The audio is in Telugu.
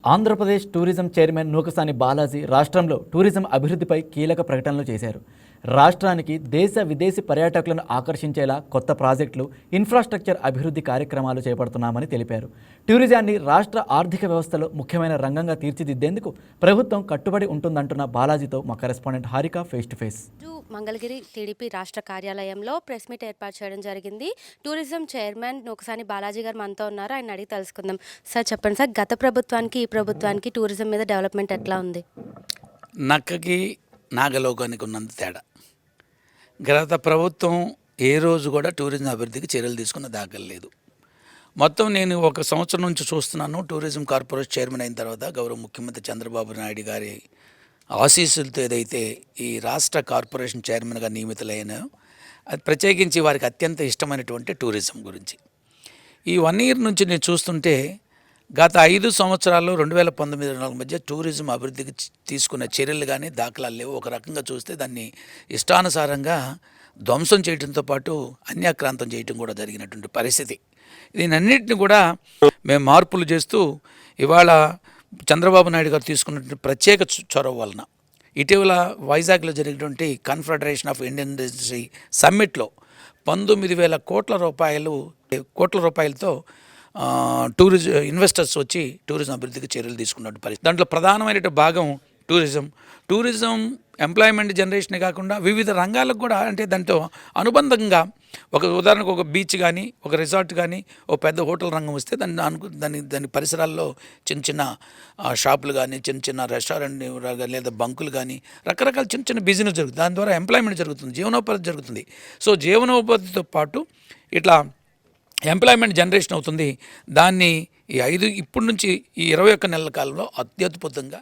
ఆంధ్రప్రదేశ్ టూరిజం చైర్మన్ నూకసాని బాలాజీ రాష్ట్రంలో టూరిజం అభివృద్ధిపై కీలక ప్రకటనలు చేశారు. రాష్ట్రానికి దేశ విదేశీ పర్యాటకులను ఆకర్షించేలా కొత్త ప్రాజెక్టులు, ఇన్ఫ్రాస్ట్రక్చర్ అభివృద్ధి కార్యక్రమాలు చేపడుతున్నామని తెలిపారు. టూరిజాన్ని రాష్ట్ర ఆర్థిక వ్యవస్థలో ముఖ్యమైన రంగంగా తీర్చిదిద్దేందుకు ప్రభుత్వం కట్టుబడి ఉంటుందంటున్న బాలాజీతో మా correspondent Harika face to face. Mangalagiri TDP రాష్ట్ర కార్యాలయంలో ప్రెస్ మీట్ ఏర్పాటు చేయడం జరిగింది. టూరిజం చైర్మన్ నూకసాని బాలాజీ గారు మనతో ఉన్నారు. ఆయన అడిగి తెలుసుకుందాం. సార్ చెప్పండి సార్, గత ప్రభుత్వానికి ఈ ప్రభుత్వానికి టూరిజం మీద డెవలప్మెంట్ ఎట్లా ఉంది? నక్కకి నాగలోకానికి ఉన్నంత తేడా. గత ప్రభుత్వం ఏ రోజు కూడా టూరిజం అభివృద్ధికి చర్యలు తీసుకున్న దాఖలు లేదు. మొత్తం నేను 1 సంవత్సరం నుంచి చూస్తున్నాను. టూరిజం కార్పొరేషన్ చైర్మన్ అయిన తర్వాత గౌరవ ముఖ్యమంత్రి చంద్రబాబు నాయుడు గారి ఆశీస్సులతో ఏదైతే ఈ రాష్ట్ర కార్పొరేషన్ చైర్మన్గా నియమితులైనాయో, అది ప్రత్యేకించి వారికి అత్యంత ఇష్టమైనటువంటి టూరిజం గురించి ఈ 1 ఇయర్ నుంచి నేను చూస్తుంటే గత 5 సంవత్సరాల్లో 2019 మధ్య టూరిజం అభివృద్ధికి తీసుకున్న చర్యలు కానీ దాఖలాలు లేవు. ఒక రకంగా చూస్తే దాన్ని ఇష్టానుసారంగా ధ్వంసం చేయడంతో పాటు అన్యాక్రాంతం చేయడం కూడా జరిగినటువంటి పరిస్థితి. దీనన్నింటిని కూడా మేము మార్పులు చేస్తూ ఇవాళ చంద్రబాబు నాయుడు గారు తీసుకున్నటువంటి ప్రత్యేక చొరవ వలన ఇటీవల వైజాగ్లో జరిగినటువంటి కన్ఫెడరేషన్ ఆఫ్ ఇండియన్ ఇండస్ట్రీ సమ్మిట్లో 19,000 కోట్ల రూపాయలతో టూరిజం ఇన్వెస్టర్స్ వచ్చి టూరిజం అభివృద్ధికి చర్యలు తీసుకున్నట్టు పరిస్థితి. దాంట్లో ప్రధానమైన భాగం టూరిజం ఎంప్లాయ్మెంట్ జనరేషన్ కాకుండా వివిధ రంగాలకు కూడా, అంటే దాంతో అనుబంధంగా ఉదాహరణకు ఒక బీచ్ కానీ, ఒక రిసార్ట్ కానీ, ఒక పెద్ద హోటల్ రంగం వస్తే దాని పరిసరాల్లో చిన్న షాపులు కానీ, చిన్న రెస్టారెంట్ లేదా బంకులు కానీ, రకరకాల చిన్న బిజినెస్ జరుగుతుంది. దాని ద్వారా ఎంప్లాయ్మెంట్ జరుగుతుంది, జీవనోపాధి జరుగుతుంది. సో జీవనోపాధితో పాటు ఇట్లా ఎంప్లాయ్మెంట్ జనరేషన్ అవుతుంది. దాన్ని ఇప్పటి నుంచి ఈ 21 నెలల కాలంలో అత్యద్భుతంగా